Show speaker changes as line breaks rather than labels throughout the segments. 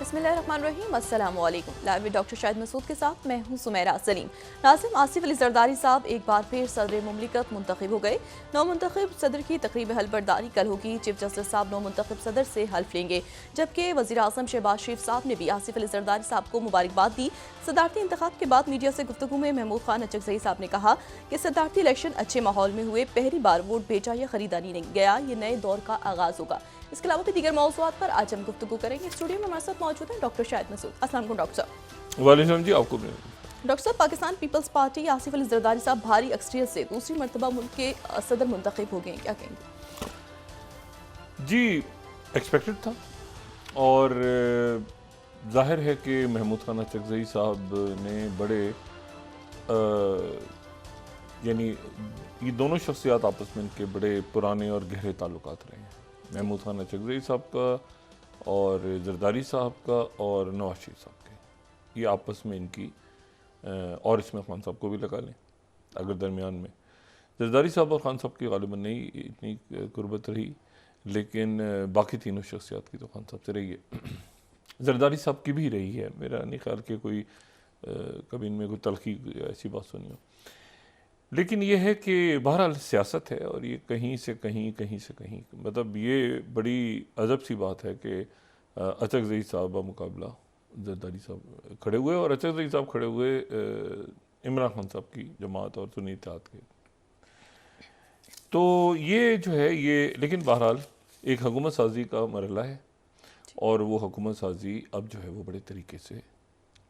बिस्मिल्लाहिर्रहमानिर्रहीम, अस्सलाम वालेकुम। लाइव में डॉक्टर शाहिद मसूद के साथ मैं हूं सुमेरा सलीम। नाज़िम, आसिफ अली ज़रदारी साहब एक बार फिर सदर मुमलिकत मुंतखब हो गए। नौ मुंतखब सदर की तकरीब हल्फबरदारी कल होगी। चीफ जस्टिस साहब नौ मुंतखब सदर से हल्फ लेंगे, जबकि वज़ीर आज़म शहबाज शरीफ साहब ने भी आसिफ अली ज़रदारी साहब को मुबारकबाद दी। सदारती इंतखाब के बाद मीडिया से गुफ्तगू में महमूद खान अचकज़ई साहब ने कहा कि सदारती इलेक्शन अच्छे माहौल में हुए, पहली बार वोट बेचा या खरीदारी नहीं गया, ये नए दौर का आगाज़ होगा। इसके अलावा भी दीगर मौज़ूआत पर आज हम गुफ्तगू करेंगे। स्टूडियो में हमारे साथ मौजूद हैं डॉक्टर शाहिद मसूद। अस्सलाम वालेकुम डॉक्टर साहब।
वालेकुम जी, आपको भी।
डॉक्टर साहब, पाकिस्तान पीपल्स पार्टी आसिफ अली ज़रदारी साहब भारी अक्सरियत से दूसरी मरतबा मुल्क के सदर मुंतखब हो गए, क्या कहेंगे?
जी, एक्सपेक्टेड था और जाहिर है कि महमूद खान अचकज़ई साहब ने बड़े यानी ये दोनों शख्सियात आपस में इनके बड़े पुराने और गहरे ताल्लुकात रहे हैं। महमूद खान अचकज़ई साहब का और ज़रदारी साहब का और नवाज शरीफ साहब के, ये आपस में इनकी और इसमें खान साहब को भी लगा लें अगर दरमियान में ज़रदारी साहब और खान साहब की गालिबन नहीं इतनी कुर्बत रही, लेकिन बाकी तीनों शख्सियात की तो खान साहब से रही है। ज़रदारी साहब की भी रही है। मेरा नहीं ख्याल कि कोई कभी इनमें कोई तलखी ऐसी बात सुनी हो, लेकिन ये है कि बहरहाल सियासत है और ये कहीं से कहीं मतलब ये बड़ी अजब सी बात है कि अचकज़ई साहब का मुकाबला ज़रदारी साहब खड़े हुए और अचकज़ई साहब खड़े हुए इमरान खान साहब की जमात और सुन्नी इत्तेहाद के। तो ये जो है ये, लेकिन बहरहाल एक हुकूमत साजी का मरहला है और वो हुकूमत साजी अब जो है वो बड़े तरीके से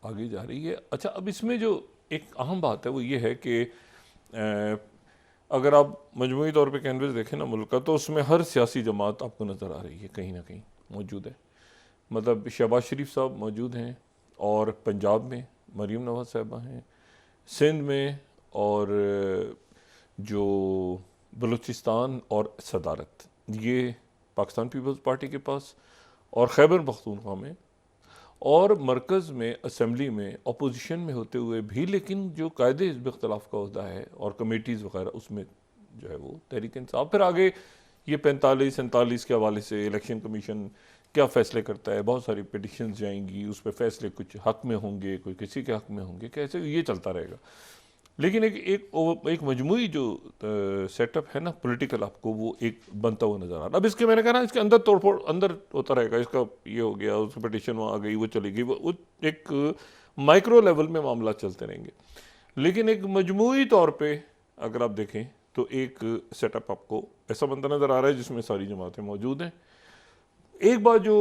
आगे जा रही है। अच्छा, अब इसमें जो एक अहम बात है वो ये है कि अगर आप मजमूई तौर पे कैनवस देखें ना मुल्क का, तो उसमें हर सियासी जमात आपको नज़र आ रही है, कहीं ना कहीं मौजूद है। मतलब शहबाज शरीफ साहब मौजूद हैं और पंजाब में मरीम नवाज साहबा हैं, सिंध में और जो बलूचिस्तान और सदारत ये पाकिस्तान पीपल्स पार्टी के पास, और खैबर पख्तूनख्वा में, और मरकज़ में असम्बली में अपोजिशन में होते हुए भी, लेकिन जो कायदे हिज़्ब इख्तिलाफ़ का होता है और कमेटीज़ वगैरह उसमें जो है वो तहरीक इंसाफ। फिर आगे ये 45-47 के हवाले से इलेक्शन कमीशन क्या फ़ैसले करता है, बहुत सारी पिटिशन्स जाएंगी, उस पर फ़ैसले कुछ हक़ में होंगे, कोई किसी के हक़ में होंगे, कैसे ये चलता रहेगा। लेकिन एक मजमूई जो सेटअप है ना पॉलिटिकल, आपको वो एक बनता हुआ नज़र आ रहा। अब इसके मैंने कहा ना, इसके अंदर तोड़फोड़ अंदर होता रहेगा, इसका ये हो गया, उस पिटिशन वहाँ आ गई, वो चली गई, वो एक माइक्रो लेवल में मामला चलते रहेंगे। लेकिन एक मजमूई तौर पे अगर आप देखें तो एक सेटअप आपको ऐसा बनता नज़र आ रहा है जिसमें सारी जमातें मौजूद हैं। एक बात जो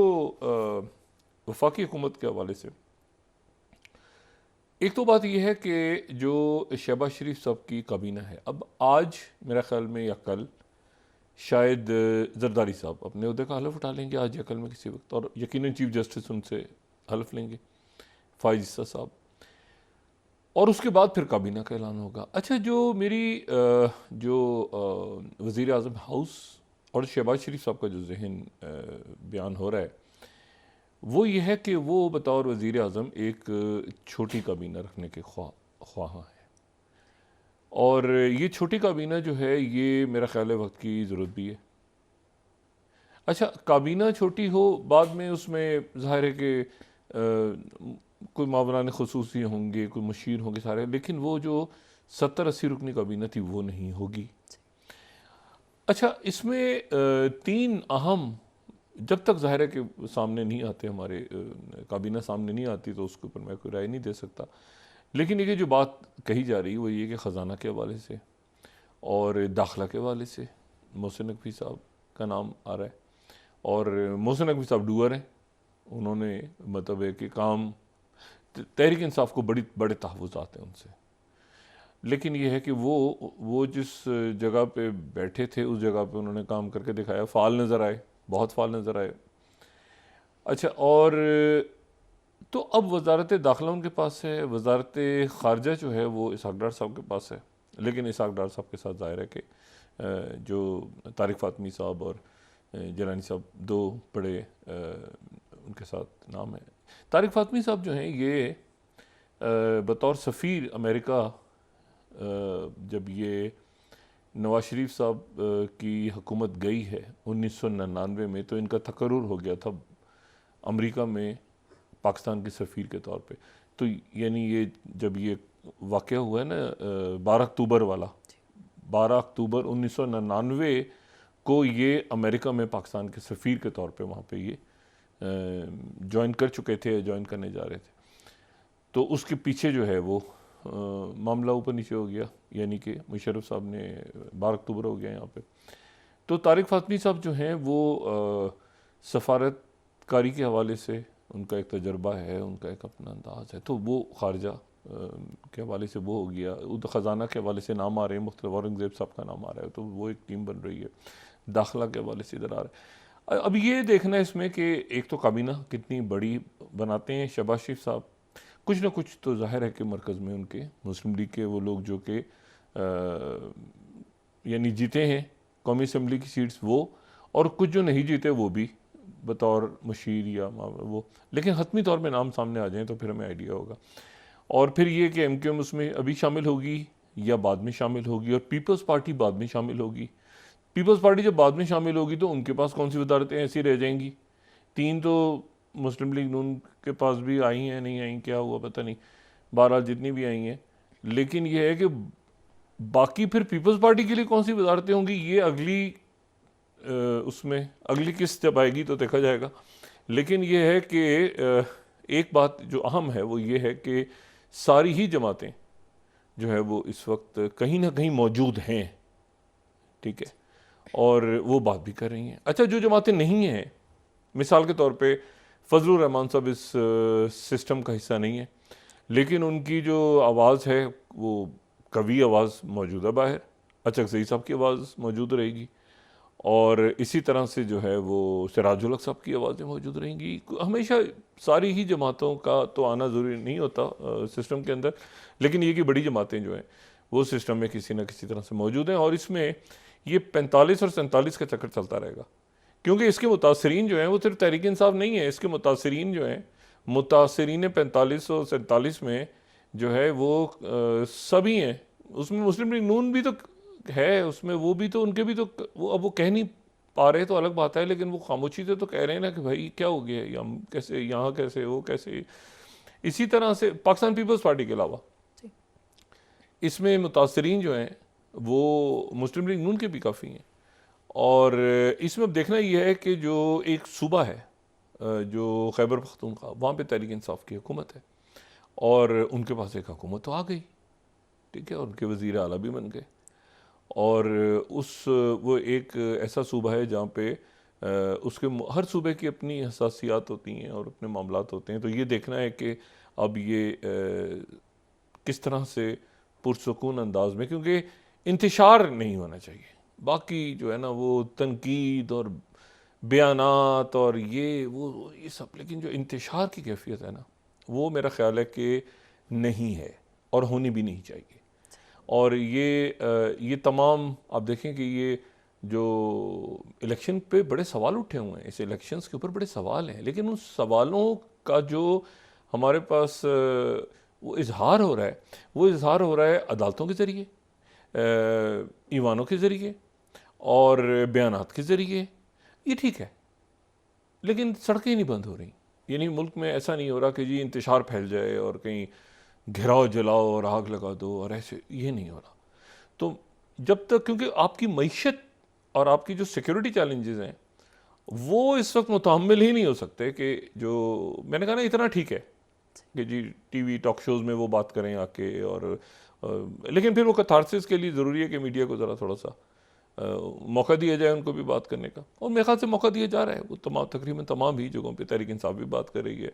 वफाकी हुकूमत के हवाले से, एक तो बात यह है कि जो शहबाज शरीफ साहब की काबीना है, अब आज मेरा ख्याल में या कल शायद ज़रदारी साहब अपने अहदे का हलफ उठा लेंगे, आज या कल में किसी वक्त, और यकीनन चीफ जस्टिस उनसे हलफ लेंगे, फाइज ईसा साहब, और उसके बाद फिर काबीना का ऐलान होगा। अच्छा, जो मेरी वज़ीर आज़म हाउस और शहबाज शरीफ साहब का जो जहन बयान हो रहा है वो ये है कि वो बतौर वज़ीर आज़म एक छोटी काबीना रखने के ख्वाह हैं, और ये छोटी काबीना जो है ये मेरा ख्याल है वक्त की ज़रूरत भी है। अच्छा, काबीना छोटी हो, बाद में उसमें ज़ाहिर है कि कोई मावरान खुसूसी होंगे, कोई मुशीर होंगे सारे, लेकिन वो जो 70-80 रुकनी काबीना थी वो नहीं होगी। अच्छा, इसमें 3 अहम, जब तक ज़ाहिर है कि सामने नहीं आते, हमारे काबीना सामने नहीं आती, तो उसके ऊपर मैं कोई राय नहीं दे सकता। लेकिन ये जो बात कही जा रही है वो ये कि ख़जाना के हवाले से और दाखिला के हवाले से मोहसिन नकवी साहब का नाम आ रहा है, और मोहसिन नकवी साहब डूअर हैं, उन्होंने मतलब है कि काम तहरीक इंसाफ को बड़े तहफ़्फ़ुज़ात हैं उनसे, लेकिन ये है कि वो जिस जगह पे बैठे थे उस जगह पे उन्होंने काम करके दिखाया, फ़ाल नज़र आए, बहुत फ़ाल नज़र आए। अच्छा, और तो अब वज़ारत दाखिला उनके पास है, वज़ारत ख़ारजा जो है वो इसहाक़ डार साहब के पास है, लेकिन इसहाक़ डार साहब के साथ ज़ाहिर है कि जो तारिक फ़ातमी साहब और जिलानी साहब दो बड़े उनके साथ नाम है। तारिक फ़ातमी साहब जो हैं ये बतौर सफ़ीर अमेरिका, जब ये नवाज शरीफ साहब की हुकूमत गई है 1999 में, तो इनका तकर्रुर हो गया था अमेरिका में पाकिस्तान के सफ़ीर के तौर पे। तो यानी ये जब ये वाक़या हुआ है ना 12 अक्टूबर वाला, 12 अक्टूबर 1999 को ये अमेरिका में पाकिस्तान के सफ़ीर के तौर पे वहाँ पे ये ज्वाइन कर चुके थे, ज्वाइन करने जा रहे थे। तो उसके पीछे जो है वो मामला ऊपर नीचे हो गया, यानी कि मुशर्रफ साहब ने 12 अक्टूबर हो गया यहाँ पे। तो तारिक फ़ातमी साहब जो हैं वो सफारतकारी के हवाले से उनका एक तजर्बा है, उनका एक अपना अंदाज़ है, तो वो खारजा के हवाले से वो हो गया। ख़जाना के हवाले से नाम आ रहे हैं, मुख्तलिफ औरंगज़ेब साहब का नाम आ रहा है, तो वो एक टीम बन रही है। दाखिला के हवाले से इधर आ रहा है। अब ये देखना है इसमें कि एक तो काबीना कितनी बड़ी बनाते हैं शहबाज शरीफ साहब, कुछ ना कुछ तो जाहिर है कि मरकज़ में उनके मुस्लिम लीग के वो लोग जो कि यानी जीते हैं कौमी असम्बली की सीट्स वो, और कुछ जो नहीं जीते वो भी बतौर मशीर या वो, लेकिन हतमी तौर पे नाम सामने आ जाएं तो फिर हमें आइडिया होगा। और फिर ये कि एमक्यूएम उसमें अभी शामिल होगी या बाद में शामिल होगी, और पीपल्स पार्टी बाद में शामिल होगी। पीपल्स पार्टी जब बाद में शामिल होगी तो उनके पास कौन सी वजारतें ऐसी रह जाएंगी? 3 तो मुस्लिम लीग नून के पास भी आई हैं, नहीं आई, क्या हुआ पता नहीं, बहरहाल जितनी भी आई हैं। लेकिन यह है कि बाकी फिर पीपल्स पार्टी के लिए कौन सी वजारतें होंगी, ये अगली उसमें अगली किस्त जब आएगी तो देखा जाएगा। लेकिन यह है कि एक बात जो अहम है वो ये है कि सारी ही जमातें जो है वो इस वक्त कहीं ना कहीं मौजूद हैं, ठीक है, और वो बात भी कर रही हैं। अच्छा, जो जमातें नहीं हैं, मिसाल के तौर पे फजलुर रहमान साहब इस सिस्टम का हिस्सा नहीं है, लेकिन उनकी जो आवाज़ है वो कवि आवाज़ मौजूद है बाहर, अचकज़ई साहब की आवाज़ मौजूद रहेगी, और इसी तरह से जो है वो सिराजुल हक साहब की आवाज़ें मौजूद रहेंगी। हमेशा सारी ही जमातों का तो आना ज़रूरी नहीं होता सिस्टम के अंदर, लेकिन ये कि बड़ी जमातें जो हैं वो सिस्टम में किसी न किसी तरह से मौजूद हैं, और इसमें ये 45 और 47 का चक्कर चलता रहेगा, क्योंकि इसके मुतासरीन जो हैं वो सिर्फ तहरीक इंसाफ नहीं है, इसके मुतासरीन जो हैं, मुतासरीन 45 और 47 में जो है वो सभी हैं। उसमें मुस्लिम लीग नून भी तो है, उसमें वो भी तो, उनके भी तो, वो अब वो कह नहीं पा रहे तो अलग बात है, लेकिन वो खामोशी से तो कह रहे हैं ना कि भाई क्या हो गया, या कैसे, यहाँ कैसे, वो कैसे। इसी तरह से पाकिस्तान पीपल्स पार्टी के अलावा इसमें मुतासरीन जो हैं वो मुस्लिम लीग नून के भी काफ़ी हैं, और इसमें अब देखना यह है कि जो एक सूबा है जो खैबर पख्तूनख्वा, वहाँ पे तहरीक इंसाफ की हुकूमत है, और उनके पास एक हुकूमत तो आ गई, ठीक है, और उनके वज़ीर आला भी बन गए, और वो एक ऐसा सूबा है जहाँ पे उसके हर सूबे की अपनी हसासियात होती हैं और अपने मामलात होते हैं। तो ये देखना है कि अब ये किस तरह से पुरसकून अंदाज में, क्योंकि इंतशार नहीं होना चाहिए, बाकी जो है ना वो तनकीद और बयानात और ये सब, लेकिन जो इंतशार की कैफियत है ना वो मेरा ख्याल है कि नहीं है और होनी भी नहीं चाहिए। और ये तमाम आप देखें कि ये जो इलेक्शन पे बड़े सवाल उठे हुए हैं, इस इलेक्शंस के ऊपर बड़े सवाल हैं, लेकिन उन सवालों का जो हमारे पास वो इजहार हो रहा है, वो इजहार हो रहा है अदालतों के ज़रिए, ईवानों के ज़रिए और बयानात के ज़रिए। ये ठीक है, लेकिन सड़कें नहीं बंद हो रही। यानी मुल्क में ऐसा नहीं हो रहा कि जी इंतशार फैल जाए और कहीं घिराव जलाओ और आग लगा दो और ऐसे, ये नहीं हो रहा। तो जब तक, क्योंकि आपकी मईशत और आपकी जो सिक्योरिटी चैलेंजेस हैं वो इस वक्त मुतहम्मिल ही नहीं हो सकते कि जो मैंने कहा ना, इतना ठीक है कि जी टीवी टॉक शोज़ में वो बात करें आके, और लेकिन फिर वो कथारसिस के लिए ज़रूरी है कि मीडिया को ज़रा थोड़ा सा मौका दिया जाए उनको भी बात करने का, और मेरे ख्याल से मौका दिया जा रहा है। वो तकरीबन तमाम ही जगहों पे तहरीक इंसाफ भी बात कर रही है,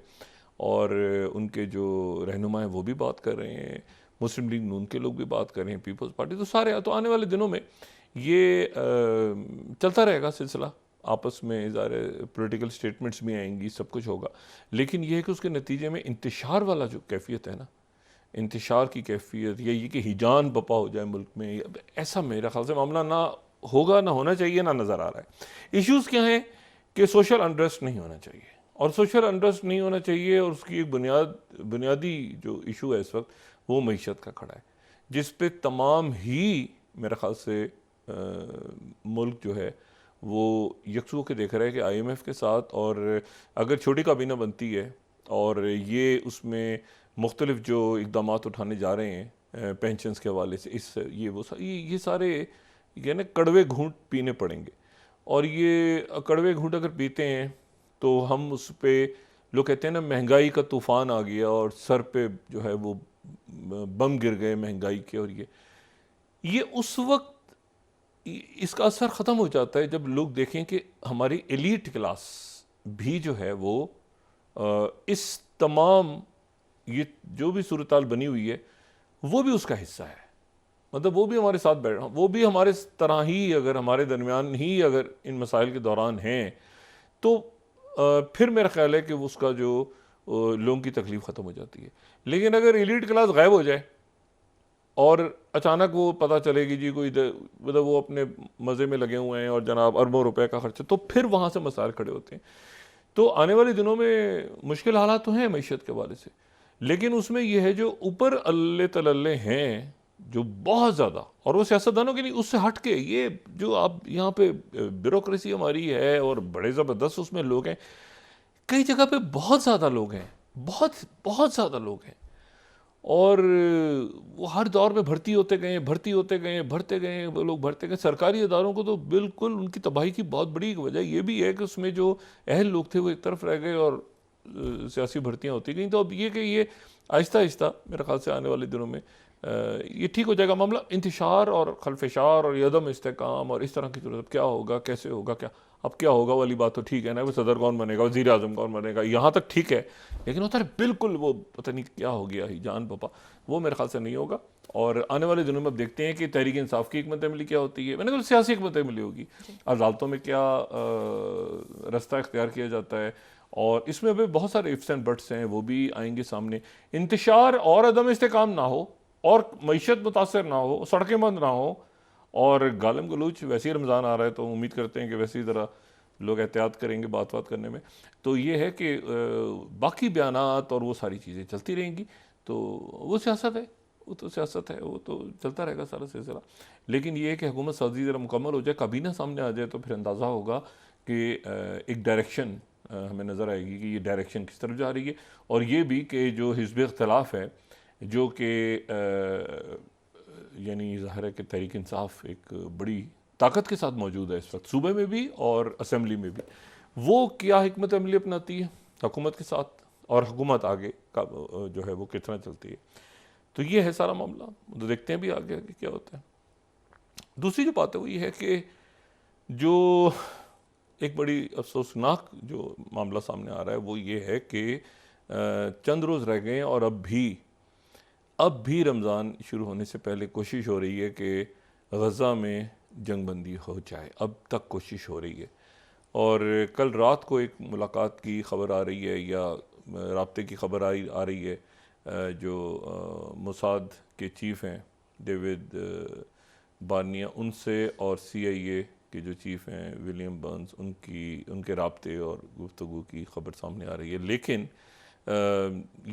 और उनके जो रहनुमा हैं वो भी बात कर रहे हैं, मुस्लिम लीग नून के लोग भी बात कर रहे हैं, पीपल्स पार्टी, तो सारे, तो आने वाले दिनों में ये चलता रहेगा सिलसिला, आपस में ज़ाहिर पॉलिटिकल स्टेटमेंट्स भी आएंगी, सब कुछ होगा, लेकिन ये है कि उसके नतीजे में इंतशार वाला जो कैफियत है ना, इंतशार की कैफियत, या ये कि हिजान बपा हो जाए मुल्क में, ऐसा मेरा ख्याल से मामला ना होगा, ना होना चाहिए, ना नज़र आ रहा है। इश्यूज़ क्या हैं कि सोशल अनरेस्ट नहीं होना चाहिए, और सोशल अनरेस्ट नहीं होना चाहिए, और उसकी एक बुनियादी जो इशू है इस वक्त वो मईशत का खड़ा है, जिस पे तमाम ही मेरे ख्याल से मुल्क जो है वो यकसू के देख रहा है कि IMF के साथ, और अगर छोटी काबीना बनती है और ये उसमें मुख्तलिफ जो इक़दाम उठाने जा रहे हैं पेंशन्स के हवाले से, इस ये सारे ये ना कड़वे घूंट पीने पड़ेंगे। और ये कड़वे घूंट अगर पीते हैं तो हम उस पे, लोग कहते हैं ना महंगाई का तूफ़ान आ गया और सर पे जो है वो बम गिर गए महंगाई के, और ये उस वक्त इसका असर ख़त्म हो जाता है जब लोग देखें कि हमारी एलीट क्लास भी जो है वो इस तमाम ये जो भी सूरत हाल बनी हुई है वो भी उसका हिस्सा है। मतलब वो भी हमारे साथ बैठ, वो भी हमारे तरह ही अगर हमारे दरमियान ही अगर इन मसाइल के दौरान हैं तो फिर मेरा ख्याल है कि उसका जो लोगों की तकलीफ़ ख़त्म हो जाती है। लेकिन अगर एलीट क्लास गायब हो जाए और अचानक वो पता चलेगी जी कोई मतलब वो अपने मज़े में लगे हुए हैं और जनाब अरबों रुपए का खर्चा, तो फिर वहाँ से मसाइल खड़े होते हैं। तो आने वाले दिनों में मुश्किल हालात तो हैं मईशत के हवाले से, लेकिन उसमें यह है जो ऊपर अल्ले तलल्ले हैं जो बहुत ज़्यादा, और वो सियासतदानों के लिए उससे हट के ये जो आप यहाँ पे ब्यूरोक्रेसी हमारी है और बड़े ज़बरदस्त उसमें लोग हैं, कई जगह पे बहुत ज़्यादा लोग हैं, बहुत बहुत ज़्यादा लोग हैं, और वो हर दौर में भर्ती होते गए वो लोग भरते गए। सरकारी इदारों को तो बिल्कुल उनकी तबाही की बहुत बड़ी वजह ये भी है कि उसमें जो अहल लोग थे वो एक तरफ रह गए और सियासी भर्तियाँ होती गई। तो अब ये आहिस्ता आहिस्ता मेरे ख्याल से आने वाले दिनों में ये ठीक हो जाएगा मामला। इंतशार और खलफशार और यदम इस्तेकाम और इस तरह की जरूरत, क्या होगा कैसे होगा क्या, अब क्या होगा वाली बात तो ठीक है ना, वो सदर कौन बनेगा, वज़ीर आज़म कौन बनेगा, यहाँ तक ठीक है, लेकिन होता है बिल्कुल वो पता नहीं क्या हो गया ही जान पापा, वो मेरे ख्याल से नहीं होगा। और आने वाले दिनों में अब देखते हैं कि तहरीक इंसाफ की हिकमत अमली क्या होती है, मैंने कहा सियासी हिकमत अमली होगी, अदालतों में क्या रास्ता इख्तियार किया जाता है, और इसमें भी बहुत सारे इफ्स एंड बट्स हैं वो भी आएंगे सामने। इंतशार और अदम इस्तेकाम ना हो और मईशत मुतासर ना हो, सड़कें बंद ना हो, और गालम गलूच, वैसे ही रमज़ान आ रहा है तो उम्मीद करते हैं कि वैसी तरह लोग एहतियात करेंगे बात करने में, तो ये है कि बाकी बयानात और वो सारी चीज़ें चलती रहेंगी। तो वो सियासत है, वो तो सियासत है, वो तो चलता रहेगा सारा सिलसिला। लेकिन ये है कि हुकूमत साजी ज़रा मुकम्मल हो जाए, काबीना सामने आ जाए, तो फिर अंदाज़ा होगा कि एक डायरेक्शन हमें नज़र आएगी कि ये डायरेक्शन किस तरफ जा रही है। और ये भी कि जो हिज़्ब इख्तिलाफ है जो कि यानी ज़ाहिर है कि तहरीक इंसाफ एक बड़ी ताकत के साथ मौजूद है इस वक्त सूबे में भी और असम्बली में भी, वो क्या हिकमत अमली अपनाती है हुकूमत के साथ, और हुकूमत आगे का जो है वो कितना चलती है। तो ये है सारा मामला, तो देखते हैं भी आगे क्या होता है। दूसरी जो बात है वो ये है कि जो एक बड़ी अफसोसनाक जो मामला सामने आ रहा है वो ये है कि चंद रोज़ रह गए और अब भी रमज़ान शुरू होने से पहले कोशिश हो रही है कि गज़ा में जंगबंदी हो जाए, अब तक कोशिश हो रही है। और कल रात को एक मुलाकात की ख़बर आ रही है या राब्ते की ख़बर आ रही है, जो मोसाद के चीफ़ हैं डेविड बार्निया, उनसे और CIA के जो चीफ़ हैं विलियम बर्न्स, उनके राब्ते और गुफ्तगू की ख़बर सामने आ रही है। लेकिन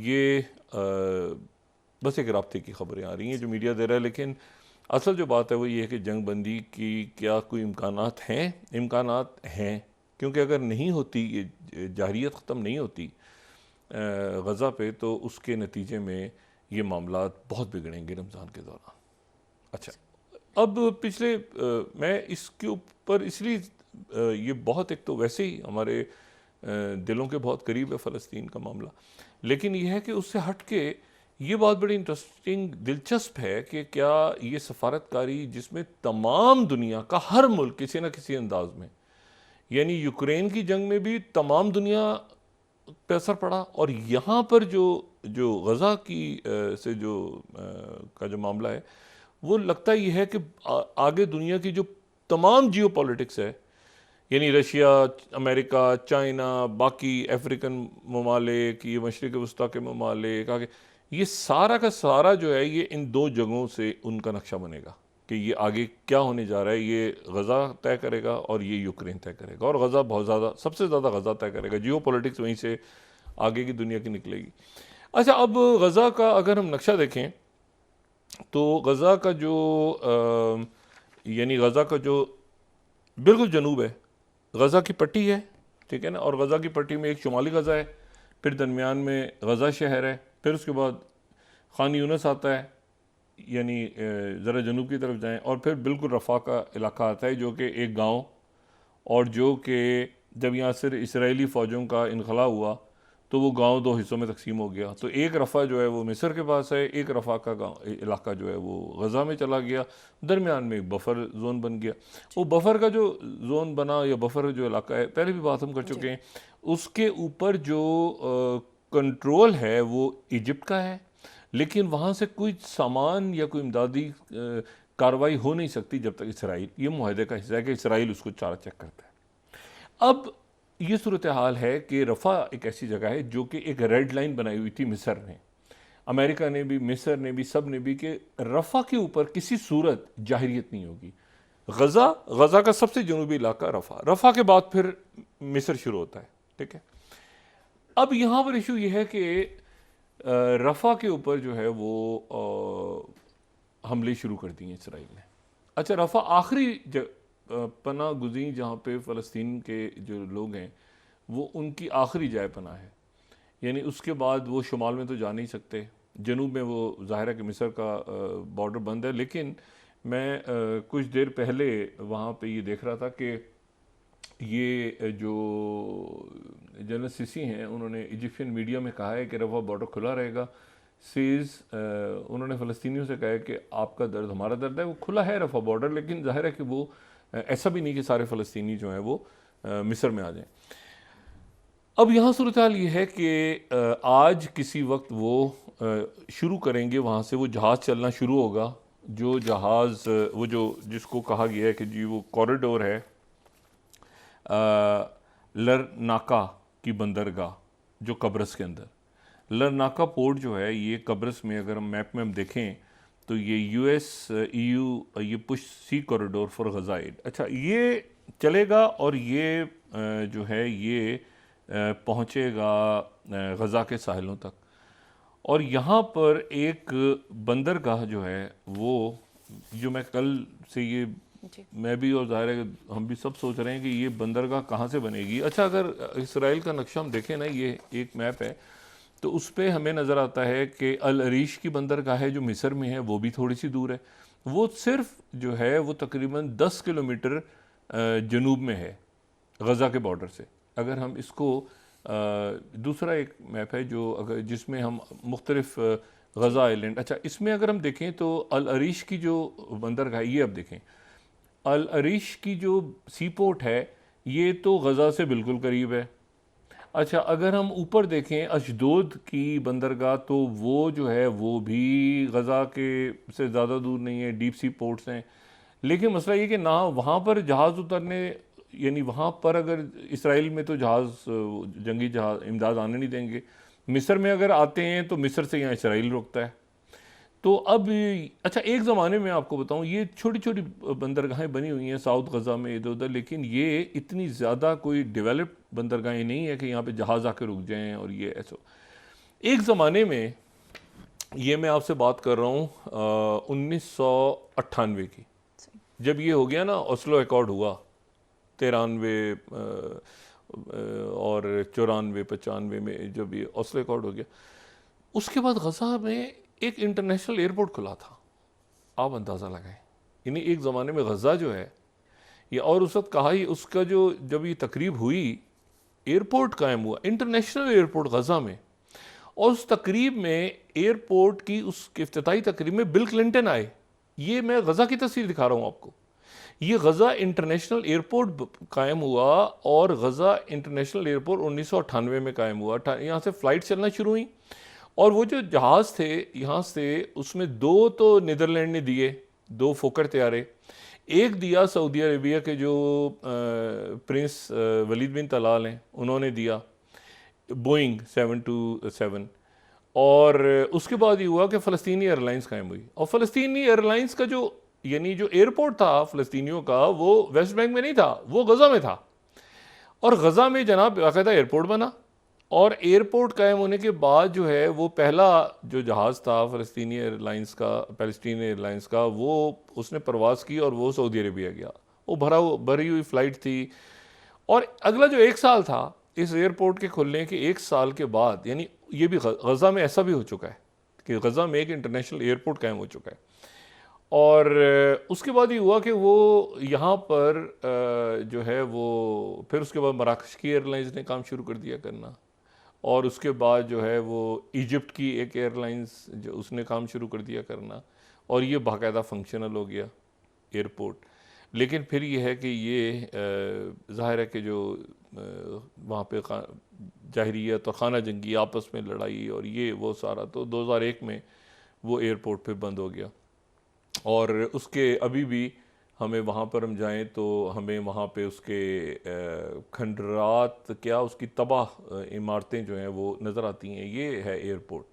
ये बस एक राब्ते की ख़बरें आ रही हैं जो मीडिया दे रहा है, लेकिन असल जो बात है वो ये है कि जंग बंदी की क्या कोई इम्कानात हैं, क्योंकि अगर नहीं होती, ये जाहिरियत ख़त्म नहीं होती गज़ा पे, तो उसके नतीजे में ये मामला बहुत बिगड़ेंगे रमज़ान के दौरान। अच्छा, अब पिछले मैं इसके ऊपर इसलिए ये बहुत, एक तो वैसे ही हमारे दिलों के बहुत करीब है फ़लस्तीन का मामला, लेकिन यह है कि उससे हट के ये बात बड़ी इंटरेस्टिंग दिलचस्प है कि क्या ये सफारतकारी जिसमें तमाम दुनिया का हर मुल्क किसी न किसी अंदाज में, यानी यूक्रेन की जंग में भी तमाम दुनिया पे असर पड़ा, और यहाँ पर जो गज़ा की से जो का जो मामला है वो लगता ही है कि आगे दुनिया की जो तमाम जियो पॉलिटिक्स है, यानी रशिया, अमेरिका, चाइना, बाकी अफ्रीकन ममालिक, ये मशरिक़ वस्ता के ममालिक आगे, ये सारा का सारा जो है ये इन दो जगहों से उनका नक्शा बनेगा कि ये आगे क्या होने जा रहा है। ये गज़ा तय करेगा और ये यूक्रेन तय करेगा, और गज़ा बहुत ज़्यादा, सबसे ज़्यादा गज़ा तय करेगा। जियो पॉलिटिक्स वहीं से आगे की दुनिया की निकलेगी। अच्छा, अब गज़ा का अगर हम नक्शा देखें तो गज़ा का जो यानी गज़ा का जो बिल्कुल जनूब है, गज़ा की पट्टी है, ठीक है ना, और गज़ा की पट्टी में एक शुमाली गज़ा है, फिर दरमियान में गज़ा शहर है, फिर उसके बाद खान यूनस आता है, यानी ज़रा जनूब की तरफ जाएं, और फिर बिल्कुल रफ़ा का इलाका आता है जो कि एक गांव, और जो कि जब यहाँ से इसराइली फ़ौजों का इनखला हुआ तो वो गांव दो हिस्सों में तकसीम हो गया। तो एक रफ़ा जो है वो मिस्र के पास है, एक रफ़ा का गांव इलाका जो है वो गज़ा में चला गया, दरमियान में एक बफ़र जोन बन गया। वो बफ़र का जो जोन बना या बफ़र जो इलाका है, पहले भी बात हम कर चुके हैं, उसके ऊपर जो कंट्रोल है वो इजिप्ट का है, लेकिन वहाँ से कोई सामान या कोई इमदादी कार्रवाई हो नहीं सकती जब तक इसराइल, ये मुआहदे का हिस्सा है कि इसराइल उसको चारा चेक करता है। अब ये सूरत हाल है कि रफ़ा एक ऐसी जगह है जो कि एक रेड लाइन बनाई हुई थी मिस्र ने, अमेरिका ने भी, मिस्र ने भी, सब ने भी, कि रफ़ा के ऊपर किसी सूरत जाहिरियत नहीं होगी। गज़ा का सबसे जनूबी इलाका रफ़ा के बाद फिर मिस्र शुरू होता है, ठीक है। अब यहाँ पर इशू ये है कि रफ़ा के ऊपर जो है वो हमले शुरू कर दिए इसराइल ने। अच्छा, रफ़ा आखिरी पना गुज़ी जहाँ पे फ़लस्तीन के जो लोग हैं वो उनकी आखिरी जाए पना है, यानी उसके बाद वो शुमाल में तो जा नहीं सकते, जनूब में वो ज़ाहिर है कि मिस्र का बॉर्डर बंद है। लेकिन मैं कुछ देर पहले वहाँ पे ये देख रहा था कि ये जो जनरल सिसी हैं उन्होंने इजिप्शियन मीडिया में कहा है कि रफ़ा बॉर्डर खुला रहेगा। उन्होंने फ़लस्तीनियों से कहा है कि आपका दर्द हमारा दर्द है, वो खुला है रफ़ा बॉर्डर, लेकिन ज़ाहिर है कि वो ऐसा भी नहीं कि सारे फ़लस्तीनी जो हैं वो मिस्र में आ जाएं। अब यहाँ सूरत हाल ये है कि आज किसी वक्त वो शुरू करेंगे, वहाँ से वो जहाज़ चलना शुरू होगा, जो जहाज़ वो जो जिसको कहा गया है कि जी वो कॉरिडोर है लरनाका की बंदरगाह जो कब्रस के अंदर, लरनाका पोर्ट जो है ये कब्रस में, अगर हम मैप में हम देखें तो ये US EU ये push sea corridor for Gaza aid, अच्छा ये चलेगा और ये जो है ये पहुँचेगा गज़ा के साहिलों तक। और यहाँ पर एक बंदरगाह जो है वो, जो मैं कल से ये मैं भी और ज़ाहिर है कि हम भी सब सोच रहे हैं कि ये बंदरगाह कहाँ से बनेगी। अच्छा, अगर इसराइल का नक्शा हम देखें ना, ये एक मैप है, तो उस पर हमें नज़र आता है कि अल अरीश की बंदरगाह है जो मिस्र में है, वो भी थोड़ी सी दूर है, वो सिर्फ जो है वो तकरीबन 10 किलोमीटर जनूब में है गज़ा के बॉर्डर से। अगर हम इसको दूसरा एक मैप है जो अगर जिसमें हम मुख्तलिफ गज़ा आइलैंड, अच्छा इसमें अगर हम देखें तो अल अरीश की जो बंदरगाह, ये अब देखें अल अरीश की जो सी पोर्ट है ये तो गज़ा से बिल्कुल करीब है। अच्छा, अगर हम ऊपर देखें अशदोद की बंदरगाह, तो वो जो है वो भी गज़ा के से ज़्यादा दूर नहीं है, डीप सी पोर्ट्स हैं। लेकिन मसला ये कि ना वहाँ पर जहाज़ उतरने, यानी वहाँ पर अगर इसराइल में तो जहाज़ जंगी जहाज़ इमदाद आने नहीं देंगे, मिस्र में अगर आते हैं तो मिस्र से यहाँ इसराइल रोकता है। तो अब अच्छा, एक ज़माने में आपको बताऊं, ये छोटी छोटी बंदरगाहें बनी हुई हैं साउथ गज़ा में इधर उधर, लेकिन ये इतनी ज़्यादा कोई डेवलप बंदरगाहें नहीं है कि यहाँ पे जहाज़ आके रुक जाएं और ये ऐसा। एक ज़माने में, ये मैं आपसे बात कर रहा हूँ 1998 की, जब ये हो गया ना ओस्लो एकॉर्ड हुआ 93 और 94 95 में जब ये ओस्लो एकॉर्ड हो गया, उसके बाद गज़ा में एक इंटरनेशनल एयरपोर्ट खुला था। आप अंदाज़ा लगाएं, यानी एक ज़माने में गज़ा जो है ये, और उस वक्त कहा ही उसका जो जब ये तकरीब हुई एयरपोर्ट कायम हुआ, इंटरनेशनल एयरपोर्ट गज़ा में, और उस तकरीब में एयरपोर्ट की उस इफ्तिताई तकरीब में बिल क्लिंटन आए। ये मैं गज़ा की तस्वीर दिखा रहा हूँ आपको, ये गज़ा इंटरनेशनल एयरपोर्ट कायम हुआ, और गज़ा इंटरनेशनल एयरपोर्ट 1998 में कायम हुआ। यहाँ से फ़्लाइट चलना शुरू हुई, और वो जो जहाज़ थे यहाँ से, उसमें 2 तो नीदरलैंड ने दिए, 2 फोकर तैयारे, एक दिया सऊदी अरेबिया के जो प्रिंस वलीद बिन तलाल हैं उन्होंने दिया, बोइंग 727, और उसके बाद ये हुआ कि फ़लस्तीनी एयरलाइंस कायम हुई। और फ़लस्तीनी एयरलाइंस का जो यानी जो एयरपोर्ट था फ़लस्तीनियों का, वो वेस्ट बैंक में नहीं था, वो गज़ा में था, और गज़ा में जनाब बाकायदा एयरपोर्ट बना। और एयरपोर्ट कायम होने के बाद जो है वो पहला जो जहाज़ था फ़लस्तीनी एयरलाइंस का, पैलेस्टीन एयरलाइंस का, वो उसने परवाज़ की और वो सऊदी अरेबिया गया। वो भरी हुई फ़्लाइट थी। और अगला जो 1 साल था, इस एयरपोर्ट के खुलने के 1 साल के बाद, यानी ये भी गज़ा में ऐसा भी हो चुका है कि गज़ा में एक इंटरनेशनल एयरपोर्ट कायम हो चुका है, और उसके बाद ये हुआ कि वो यहाँ पर जो है वो फिर उसके बाद मराकश की एयरलाइंस ने काम शुरू कर दिया करना, और उसके बाद जो है वो इजिप्ट की एक एयरलाइंस जो उसने काम शुरू कर दिया करना, और ये बाकायदा फंक्शनल हो गया एयरपोर्ट। लेकिन फिर ये है कि ये ज़ाहिर है कि जो वहाँ पे जाहिरियत और खाना जंगी आपस में लड़ाई और ये वो सारा, तो 2001 में वो एयरपोर्ट पे बंद हो गया। और उसके अभी भी हमें वहाँ पर हम जाएं तो हमें वहाँ पे उसके खंडरात क्या उसकी तबाह इमारतें जो हैं वो नज़र आती हैं। ये है एयरपोर्ट,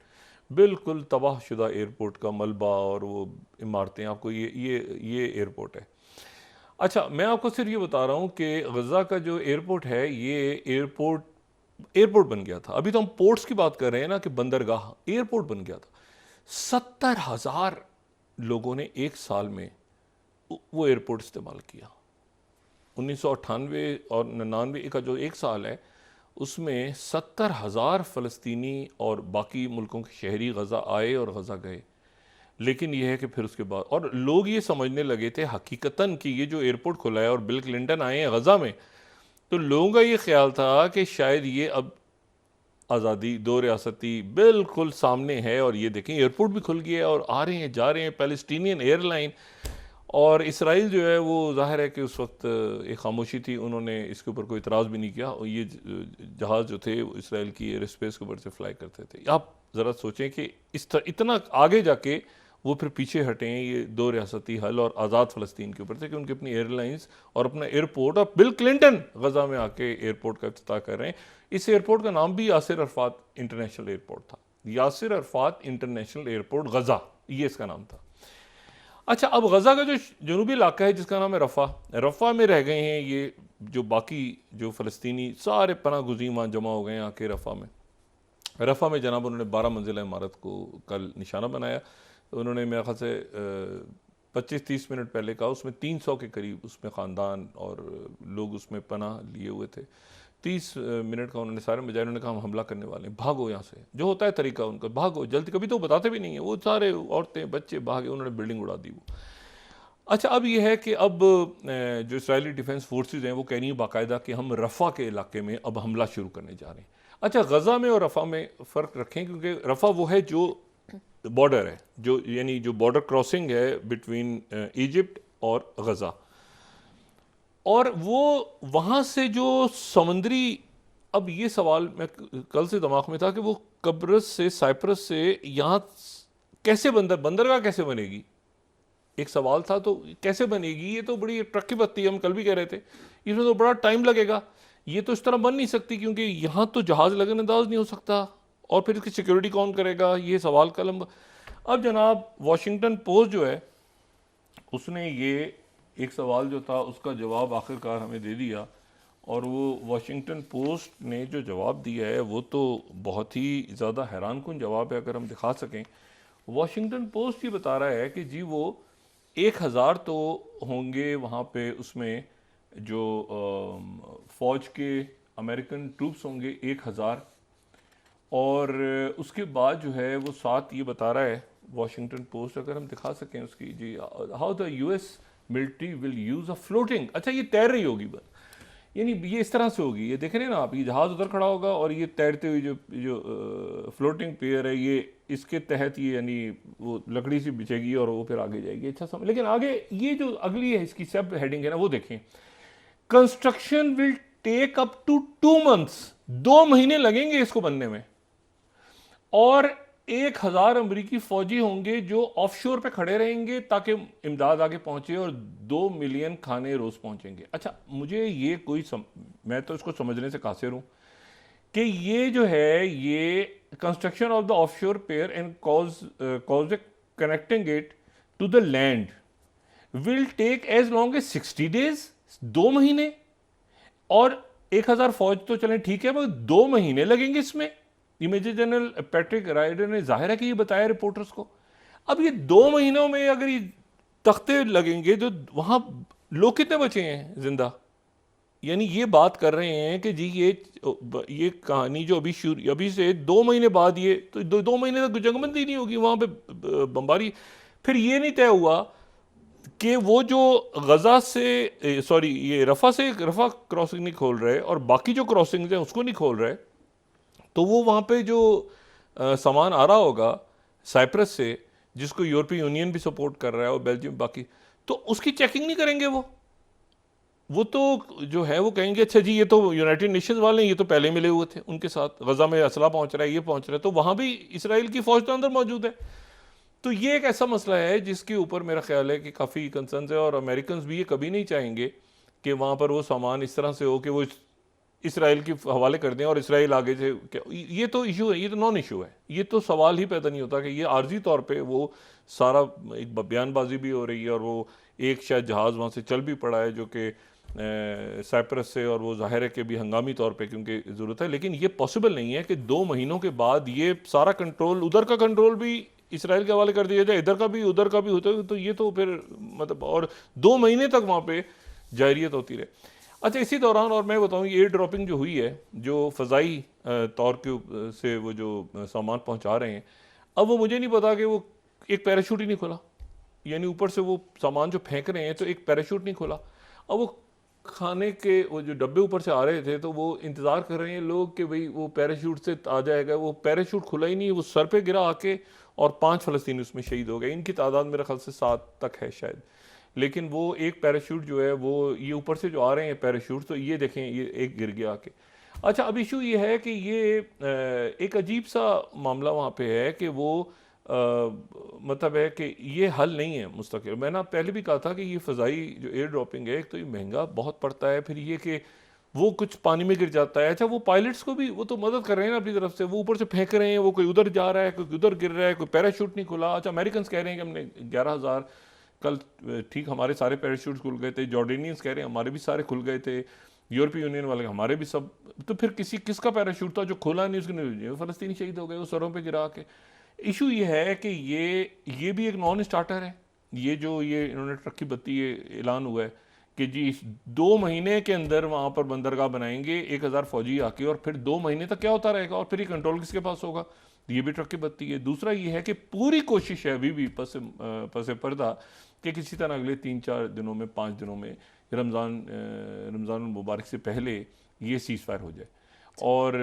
बिल्कुल तबाहशुदा एयरपोर्ट का मलबा और वो इमारतें, आपको ये एयरपोर्ट है। अच्छा, मैं आपको सिर्फ ये बता रहा हूँ कि गज़ा का जो एयरपोर्ट है ये एयरपोर्ट बन गया था। अभी तो हम पोर्ट्स की बात कर रहे हैं ना कि बंदरगाह, एयरपोर्ट बन गया था। 70,000 लोगों ने 1 साल में वो एयरपोर्ट इस्तेमाल किया। 1998 और 99 का जो 1 साल है उसमें 70,000 फ़लस्तीनी और बाकी मुल्कों के शहरी गज़ा आए और गज़ा गए। लेकिन यह है कि फिर उसके बाद और लोग ये समझने लगे थे हकीकतन कि ये जो एयरपोर्ट खुला है और बिल क्लिंटन आए हैं गज़ा में, तो लोगों का ये ख्याल था कि शायद ये अब आज़ादी 2 रियासती बिल्कुल सामने है, और ये देखें एयरपोर्ट भी खुल गया है और आ रहे हैं जा रहे हैं पैलेस्टीनियन एयरलाइन। और इसराइल जो है वो ज़ाहिर है कि उस वक्त एक खामोशी थी, उन्होंने इसके ऊपर कोई इतराज़ भी नहीं किया, और ये जहाज़ जो थे इसराइल की एयर स्पेस के ऊपर से फ्लाई करते थे। आप ज़रा सोचें कि इतना आगे जाके वो फिर पीछे हटे हैं ये 2 रियासती हल और आज़ाद फ़लस्तीन के ऊपर से, कि उनकी अपनी एयरलाइंस और अपना एयरपोर्ट, और बिल क्लिंटन गज़ा में आके एयरपोर्ट का इफ्तिताह कर रहे हैं। इस एयरपोर्ट का नाम भी यासिर अरफात इंटरनेशनल एयरपोर्ट था, यासिर अरफात इंटरनेशनल एयरपोर्ट गज़ा, ये इसका नाम था। अच्छा, अब गज़ा का जो जनूबी इलाका है जिसका नाम है रफ़ा में रह गए हैं ये जो बाकी जो फ़लस्तीनी सारे पनाह गुज़ीर वहाँ जमा हो गए हैं आके रफ़ा में जनाब उन्होंने 12 मंजिला इमारत को कल निशाना बनाया। तो उन्होंने मेरे ख्याल से 25-30 मिनट पहले कहा उसमें 300 के करीब उसमें ख़ानदान और लोग उसमें पनाह लिए हुए थे। 30 मिनट का उन्होंने सारे बजाय, उन्होंने कहा हम हमला करने वाले हैं, भागो यहाँ से, जो होता है तरीका उनका, भागो जल्दी, कभी तो बताते भी नहीं है, वो सारे औरतें बच्चे भागे, उन्होंने बिल्डिंग उड़ा दी वो। अच्छा, अब ये है कि अब जो इस्राइली डिफेंस फोर्सेज हैं वो कह रही हैं बाकायदा कि हम रफ़ा के इलाके में अब हमला शुरू करने जा रहे हैं। अच्छा, गज़ा में और रफ़ा में फ़र्क रखें, क्योंकि रफ़ा वो है जो बॉर्डर है, जो यानी जो बॉर्डर क्रॉसिंग है बिटवीन इजिप्ट और गज़ा, और वो वहाँ से जो समुद्री, अब ये सवाल मैं कल से दिमाग में था कि वो कब्रस से साइप्रस से यहाँ कैसे बंदरगाह कैसे बनेगी, एक सवाल था। तो कैसे बनेगी, ये तो बड़ी ट्रक की बत्ती, हम कल भी कह रहे थे, इसमें तो बड़ा टाइम लगेगा, ये तो इस तरह बन नहीं सकती, क्योंकि यहाँ तो जहाज़ लगन अंदाज नहीं हो सकता, और फिर इसकी सिक्योरिटी कौन करेगा, ये सवाल का लंबा। अब जनाब वाशिंगटन पोस्ट जो है उसने ये एक सवाल जो था उसका जवाब आखिरकार हमें दे दिया, और वो वाशिंगटन पोस्ट ने जो जवाब दिया है वो तो बहुत ही ज़्यादा हैरानकुन जवाब है। अगर हम दिखा सकें, वाशिंगटन पोस्ट ये बता रहा है कि जी वो 1000 तो होंगे वहाँ पे, उसमें जो फ़ौज के अमेरिकन ट्रूप्स होंगे 1000, और उसके बाद जो है वो साथ ये बता रहा है वाशिंगटन पोस्ट, अगर हम दिखा सकें उसकी, जी how the US military will use a floating, अच्छा ये तैर रही होगी बस, यानी ये इस तरह से होगी, ये देख रहे हैं ना आप, ये जहाज़ उधर खड़ा होगा और ये तैरते हुए जो फ्लोटिंग पियर है ये इसके तहत ये यानी वो लकड़ी से बिछेगी और वो फिर आगे जाएगी। अच्छा समझ, लेकिन आगे ये जो अगली है इसकी सब हेडिंग है ना वो देखें, construction will take up to 2 months, 2 महीने लगेंगे इसको बनने में, और 1000 अमरीकी फौजी होंगे जो ऑफशोर पे खड़े रहेंगे ताकि इमदाद आगे पहुंचे, और 2 मिलियन खाने रोज पहुंचेंगे। अच्छा, मुझे ये मैं तो इसको समझने से कासिर हूं कि ये जो है ये construction of the offshore pier and causeway connecting it to the land will take as long as 60 days, 2 महीने, और 1000 फौज तो चलें ठीक है, मगर 2 महीने लगेंगे इसमें। मेजर जनरल पैट्रिक राइडर ने जाहिर है कि ये बताया रिपोर्टर्स को। अब ये 2 महीनों में अगर ये तख्ते लगेंगे तो वहां लोग कितने बचे हैं जिंदा, यानी ये बात कर रहे हैं कि जी ये कहानी जो अभी से 2 महीने बाद ये तो 2 महीने तक जंगबंदी नहीं होगी, वहाँ पे बमबारी। फिर ये नहीं तय हुआ कि वो जो गजा से सॉरी ये रफा क्रॉसिंग नहीं खोल रहे और बाकी जो क्रॉसिंग्स हैं उसको नहीं खोल रहे, तो वो वहाँ पे जो सामान आ रहा होगा साइप्रस से, जिसको यूरोपीय यूनियन भी सपोर्ट कर रहा है और बेल्जियम बाकी, तो उसकी चेकिंग नहीं करेंगे वो तो जो है वो कहेंगे अच्छा जी ये तो यूनाइटेड नेशंस वाले हैं, ये तो पहले मिले हुए थे उनके साथ, गजा में असला पहुंच रहा है, ये पहुंच रहा है, तो वहाँ भी इसराइल की फौज तो अंदर मौजूद है। तो ये एक ऐसा मसला है जिसके ऊपर मेरा ख्याल है कि काफ़ी कंसर्न है, और अमेरिकन भी ये कभी नहीं चाहेंगे कि वहाँ पर वो सामान इस तरह से हो कि वो इसराइल के हवाले कर दें और इसराइल आगे से ये तो इशू है, ये तो नॉन इशू है, ये तो सवाल ही पैदा नहीं होता कि ये आर्जी तौर पे वो सारा एक बयानबाजी भी हो रही है, और वो एक शायद जहाज़ वहाँ से चल भी पड़ा है जो कि साइप्रस से, और वो जाहिर है कि भी हंगामी तौर पे क्योंकि ज़रूरत है, लेकिन ये पॉसिबल नहीं है कि 2 महीनों के बाद ये सारा कंट्रोल, उधर का कंट्रोल भी इसराइल के हवाले कर दिया जाए, इधर का भी उधर का भी होता है, तो ये तो फिर मतलब और 2 महीने तक वहाँ पे जाहिरियत होती रहे। अच्छा, इसी दौरान और मैं बताऊँ, एयर ड्रॉपिंग जो हुई है, जो फ़ज़ाई तौर के से वो जो सामान पहुँचा रहे हैं, अब वो मुझे नहीं पता कि वो एक पैराशूट ही नहीं खुला, यानी ऊपर से वो सामान जो फेंक रहे हैं तो एक पैराशूट नहीं खुला। अब वो खाने के वो जो डब्बे ऊपर से आ रहे थे तो वो इंतज़ार कर रहे हैं लोग कि भाई वो पैराशूट से आ जाएगा, वो पैराशूट खुला ही नहीं, वो सर पे गिरा आके, और 5 फ़लस्तीनी उसमें शहीद हो गए। इनकी तादाद मेरे ख्याल से 7 तक है शायद, लेकिन वो एक पैराशूट जो है वो ये ऊपर से जो आ रहे हैं पैराशूट, तो ये देखें ये एक गिर गया आके। अच्छा, अब इशू ये है कि ये एक अजीब सा मामला वहाँ पे है कि वो मतलब है कि ये हल नहीं है मुस्तकिल। मैंने पहले भी कहा था कि ये फ़ज़ाई जो एयर ड्रॉपिंग है, एक तो ये महंगा बहुत पड़ता है, फिर ये कि वो कुछ पानी में गिर जाता है। अच्छा, वो पायलट्स को भी वो तो मदद कर रहे हैं ना अपनी तरफ से, वो ऊपर से फेंक रहे हैं, वो कोई उधर जा रहा है, कोई उधर गिर रहा है, कोई पैराशूट नहीं खुला। अच्छा, अमेरिकन कह रहे हैं कि हमने 11,000 कल, ठीक, हमारे सारे पैराशूट खुल गए थे, जॉर्डेनियंस कह रहे हैं हमारे भी सारे खुल गए थे, यूरोपीय यूनियन वाले हमारे भी सब, तो फिर किसका पैराशूट था जो खुला नहीं, उसके फ़लस्तीनी शहीद हो गए वो सरों पे गिरा के। इशू ये है कि ये भी एक नॉन स्टार्टर है, ये जो ये इन्होंने ट्रक की बत्ती ये ऐलान हुआ है कि जी इस 2 महीने के अंदर वहाँ पर बंदरगाह बनाएंगे, 1,000 फौजी आके, और फिर 2 महीने तक क्या होता रहेगा, और फिर ये कंट्रोल किसके पास होगा। ये भी ट्रक की बत्ती है। दूसरा ये है कि पूरी कोशिश है अभी भी पसे पर्दा कि किसी तरह अगले 3-4 दिनों में, 5 दिनों में, रमज़ान मुबारक से पहले ये सीज़ फायर हो जाए। और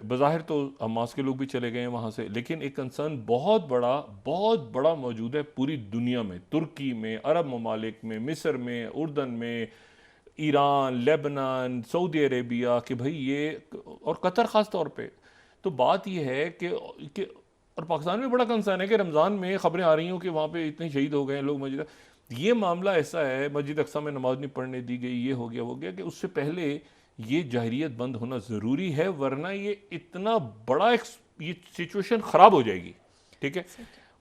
बज़ाहिर तो हमास के लोग भी चले गए हैं वहाँ से, लेकिन एक कंसर्न बहुत बड़ा मौजूद है पूरी दुनिया में, तुर्की में, अरब ममालिक में, मिस्र में, उर्दन में, ईरान, लेबनान, सऊदी अरेबिया, कि भाई ये, और कतर ख़ास तौर पे। तो बात ये है कि और पाकिस्तान में बड़ा कंसर्न है कि रमज़ान में ख़बरें आ रही हूँ कि वहाँ पे इतने शहीद हो गए हैं लोग मस्जिद। ये मामला ऐसा है, मस्जिद अक्सा में नमाज नहीं पढ़ने दी गई, ये हो गया कि उससे पहले ये जाहिरियत बंद होना ज़रूरी है, वरना ये इतना बड़ा ये सिचुएशन ख़राब हो जाएगी, ठीक है,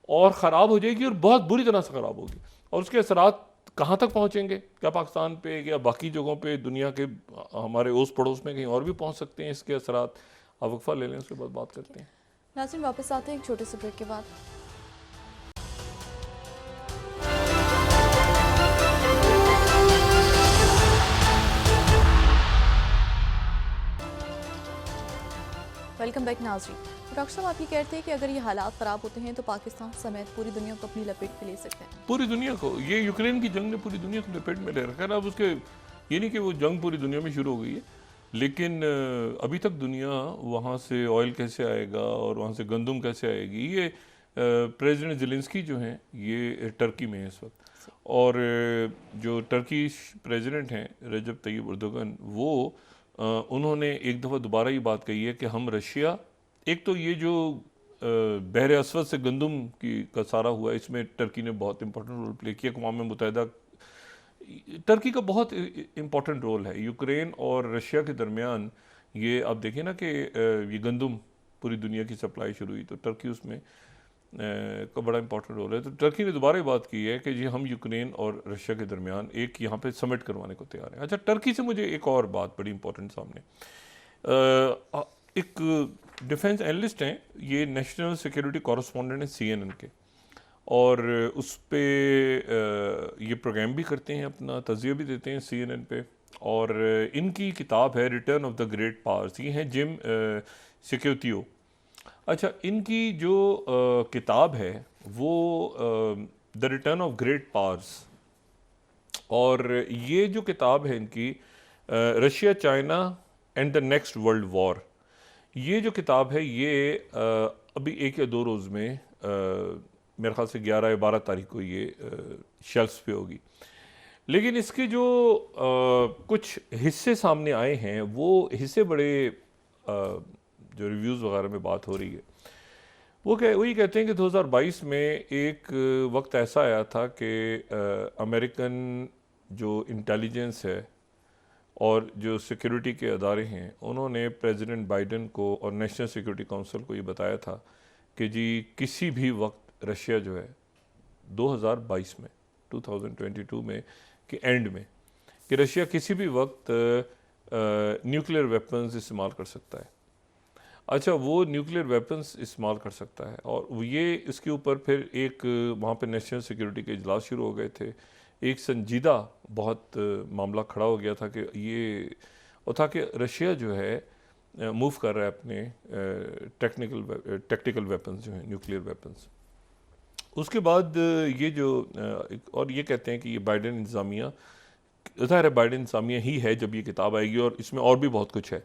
और ख़राब हो जाएगी और बहुत बुरी तरह से ख़राब होगी, और उसके असरात कहाँ तक पहुँचेंगे, क्या पाकिस्तान पे या बाकी जगहों पे दुनिया के हमारे ओस पड़ोस में कहीं और भी पहुँच सकते हैं इसके असरात। आप वक्फा ले लें, उसके बाद बात करते हैं।
नाज़रीन, वापस आते हैं एक छोटे से ब्रेक के बाद। वेलकम बैक नाज़रीन। डॉक्टर साहब, आप ये कहते हैं कि अगर ये हालात ख़राब होते हैं तो पाकिस्तान समेत पूरी दुनिया को अपनी लपेट में ले सकते हैं।
पूरी दुनिया को, ये यूक्रेन की जंग ने पूरी दुनिया को लपेट में ले रखा है। अब उसके ये नहीं कि वो जंग पूरी दुनिया में शुरू हो गई है, लेकिन अभी तक दुनिया वहाँ से ऑयल कैसे आएगा और वहाँ से गंदम कैसे आएगी, ये प्रेसिडेंट ज़ेलेंस्की जो हैं ये टर्की में है इस वक्त, और जो टर्की प्रेसिडेंट हैं रजब तैयब अर्दोगन, वो उन्होंने एक दफ़ा दोबारा ये बात कही है कि हम रशिया, एक तो ये जो बहर असवद से गंदम का सारा हुआ, इसमें टर्की ने बहुत इंपॉर्टेंट रोल प्ले किया। अक़वाम मुत्तहिदा, टर्की का बहुत इंपॉर्टेंट रोल है यूक्रेन और रशिया के दरमियान। ये आप देखें ना कि ये गंदम पूरी दुनिया की सप्लाई शुरू हुई, तो टर्की उसमें का बड़ा इंपॉर्टेंट रोल है। तो टर्की ने दोबारा बात की है कि जी हम यूक्रेन और रशिया के दरमियान एक यहाँ पे समिट करवाने को तैयार हैं। अच्छा, टर्की से मुझे एक और बात बड़ी इंपॉर्टेंट सामने, एक डिफेंस एनालिस्ट हैं, ये नेशनल सिक्योरिटी कॉरेस्पॉन्डेंट हैं CNN के, और उस पे ये प्रोग्राम भी करते हैं, अपना तज़िया भी देते हैं CNN पे, और इनकी किताब है return of the great powers. ये हैं जिम सिक्योतियो। अच्छा, इनकी जो किताब है वो the return of great powers, और ये जो किताब है इनकी Russia China and the next world war, ये जो किताब है ये अभी 1 या 2 रोज़ में मेरे ख्याल से 11 या 12 तारीख को ये शेल्फ्स पे होगी। लेकिन इसके जो कुछ हिस्से सामने आए हैं, वो हिस्से बड़े जो रिव्यूज़ वगैरह में बात हो रही है, वही कहते हैं कि 2022 में एक वक्त ऐसा आया था कि अमेरिकन जो इंटेलिजेंस है और जो सिक्योरिटी के अदारे हैं, उन्होंने प्रेसिडेंट बाइडेन को और नेशनल सिक्योरिटी काउंसिल को ये बताया था कि जी किसी भी वक्त रशिया जो है 2022 में 2022 में के एंड में कि रशिया किसी भी वक्त न्यूक्लियर वेपन्स इस्तेमाल कर सकता है। अच्छा, वो न्यूक्लियर वेपन्स इस्तेमाल कर सकता है, और ये इसके ऊपर फिर एक वहाँ पे नेशनल सिक्योरिटी के इजलास शुरू हो गए थे। एक संजीदा बहुत मामला खड़ा हो गया था कि ये और था कि रशिया जो है मूव कर रहा है अपने टेक्निकल वेपन्स जो हैं, न्यूक्लियर वेपन्स। उसके बाद ये जो और ये कहते हैं कि ये बाइडेन इंतज़ामिया, ज़ाहिर है बाइडेन इंतज़ामिया ही है जब ये किताब आएगी, और इसमें और भी बहुत कुछ है,